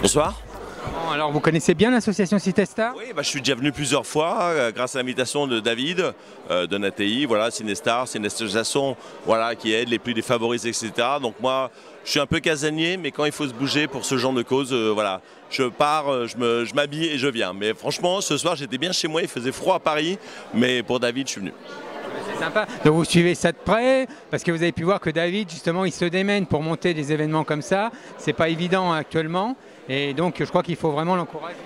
Bonsoir. Bon, alors vous connaissez bien l'association Cinestar? Oui, je suis déjà venu plusieurs fois grâce à l'invitation de David de Natei. Voilà, Cinestar, c'est une association qui aide les plus défavorisés, etc. Donc moi, je suis un peu casanier, mais quand il faut se bouger pour ce genre de cause, je pars, je m'habille et je viens. Mais franchement, ce soir, j'étais bien chez moi, il faisait froid à Paris, mais pour David, je suis venu. C'est sympa. Donc vous suivez ça de près, parce que vous avez pu voir que David, justement, il se démène pour monter des événements comme ça. C'est pas évident actuellement, et donc je crois qu'il faut vraiment l'encourager.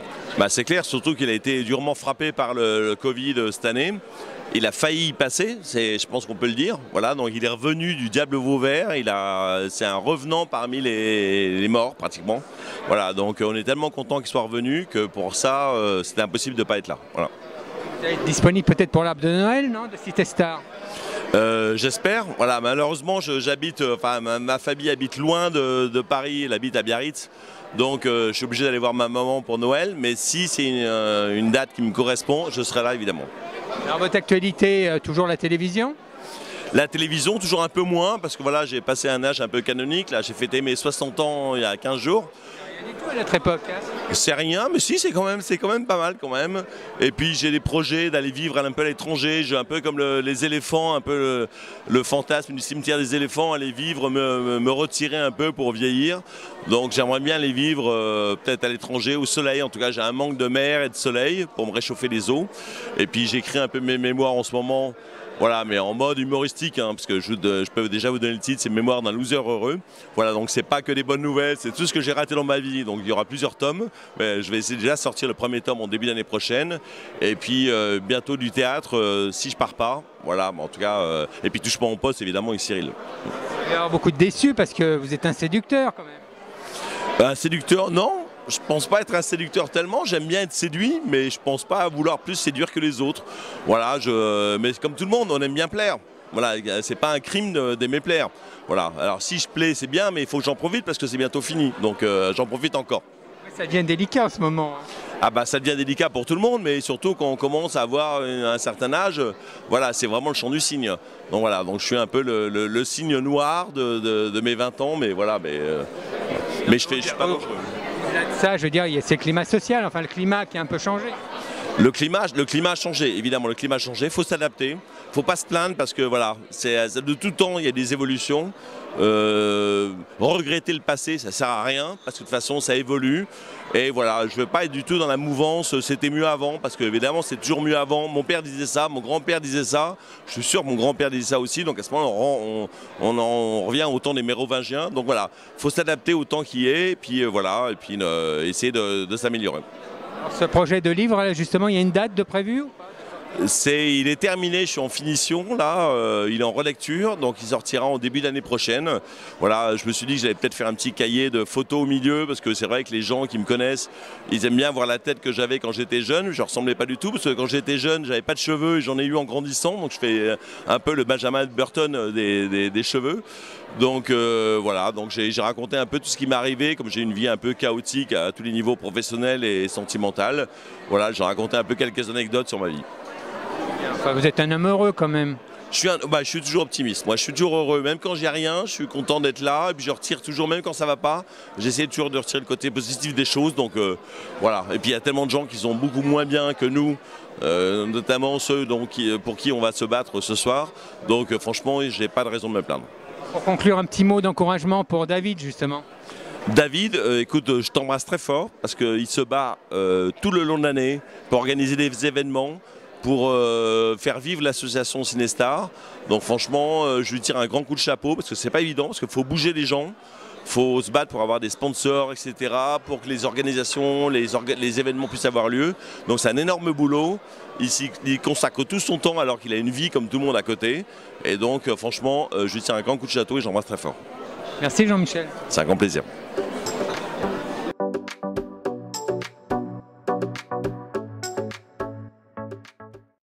C'est clair, surtout qu'il a été durement frappé par le Covid cette année. Il a failli y passer, je pense qu'on peut le dire. Voilà, donc il est revenu du diable vauvert. C'est un revenant parmi les morts pratiquement. Voilà, donc on est tellement content qu'il soit revenu que pour ça, c'était impossible de ne pas être là. Voilà. Vous allez être disponible peut-être pour l'arbre de Noël, non, de Cinestar? J'espère. Voilà, malheureusement, ma famille habite loin de Paris, elle habite à Biarritz. Donc je suis obligé d'aller voir ma maman pour Noël, mais si c'est une date qui me correspond, je serai là évidemment. Alors votre actualité, toujours la télévision? La télévision, toujours un peu moins, parce que voilà, j'ai passé un âge un peu canonique. Là, j'ai fêté mes 60 ans il y a 15 jours. Il y a du tout à notre époque. Hein. C'est rien, mais si, c'est quand même pas mal quand même. Et puis j'ai des projets d'aller vivre un peu à l'étranger. J'ai un peu comme les éléphants, un peu le fantasme du cimetière des éléphants, aller vivre, me retirer un peu pour vieillir. Donc j'aimerais bien aller vivre peut-être à l'étranger, au soleil. En tout cas, j'ai un manque de mer et de soleil pour me réchauffer les os. Et puis j'écris un peu mes mémoires en ce moment. Voilà, mais en mode humoristique, hein, parce que je peux déjà vous donner le titre, c'est Mémoire d'un loser heureux. Voilà, donc c'est pas que des bonnes nouvelles, c'est tout ce que j'ai raté dans ma vie. Donc il y aura plusieurs tomes, mais je vais essayer déjà de sortir le premier tome en début d'année prochaine. Et puis bientôt du théâtre, si je pars pas. Voilà, en tout cas, et puis touche pas mon poste, évidemment, avec Cyril. Il va y avoir beaucoup de déçus parce que vous êtes un séducteur quand même. Un séducteur, non. Je pense pas être un séducteur tellement, j'aime bien être séduit, mais je pense pas vouloir plus séduire que les autres. Voilà, mais comme tout le monde, on aime bien plaire. Voilà, c'est pas un crime d'aimer plaire. Voilà, alors si je plais, c'est bien, mais il faut que j'en profite parce que c'est bientôt fini, donc j'en profite encore. Ça devient délicat en ce moment. Ah ça devient délicat pour tout le monde, mais surtout quand on commence à avoir un certain âge, voilà, c'est vraiment le champ du cygne. Donc voilà, donc je suis un peu le cygne noir de mes 20 ans, mais voilà, mais je suis pas dangereux. Ça, je veux dire, c'est le climat social, enfin le climat qui a un peu changé. Le climat a changé, évidemment, le climat a changé, il faut s'adapter, il ne faut pas se plaindre parce que voilà, de tout temps il y a des évolutions. Regretter le passé, ça ne sert à rien parce que de toute façon ça évolue. Et voilà, je ne veux pas être du tout dans la mouvance, c'était mieux avant, parce que évidemment c'est toujours mieux avant. Mon père disait ça, mon grand-père disait ça, je suis sûr que mon grand-père disait ça aussi, donc à ce moment-là on revient au temps des Mérovingiens. Donc voilà, il faut s'adapter au temps qui est, et puis voilà, et puis essayer de s'améliorer. Ce projet de livre, justement, il y a une date de prévue ou pas? Il est terminé, je suis en finition là, il est en relecture, donc il sortira en début d'année prochaine. Voilà, je me suis dit que j'allais peut-être faire un petit cahier de photos au milieu, parce que c'est vrai que les gens qui me connaissent, ils aiment bien voir la tête que j'avais quand j'étais jeune. Je ne ressemblais pas du tout, parce que quand j'étais jeune, j'avais pas de cheveux et j'en ai eu en grandissant, donc je fais un peu le Benjamin Button des cheveux. Donc voilà, donc j'ai raconté un peu tout ce qui m'est arrivé, comme j'ai une vie un peu chaotique à tous les niveaux professionnels et sentimental. Voilà, j'ai raconté un peu quelques anecdotes sur ma vie. Enfin, vous êtes un homme heureux quand même. Je suis toujours optimiste, moi je suis toujours heureux, même quand j'ai rien, je suis content d'être là, et puis je retire toujours, même quand ça va pas, j'essaie toujours de retirer le côté positif des choses, donc voilà. Et puis il y a tellement de gens qui sont beaucoup moins bien que nous, notamment ceux pour qui on va se battre ce soir, donc franchement, j'ai pas de raison de me plaindre. Pour conclure, un petit mot d'encouragement pour David justement. David, écoute, je t'embrasse très fort, parce qu'il se bat tout le long de l'année pour organiser des événements, pour faire vivre l'association Cinestar. Donc franchement, je lui tire un grand coup de chapeau parce que c'est pas évident, parce qu'il faut bouger les gens, il faut se battre pour avoir des sponsors, etc., pour que les organisations, les événements puissent avoir lieu. Donc c'est un énorme boulot. Il consacre tout son temps alors qu'il a une vie comme tout le monde à côté. Et donc franchement, je lui tire un grand coup de chapeau et j'embrasse très fort. Merci Jean-Michel. C'est un grand plaisir.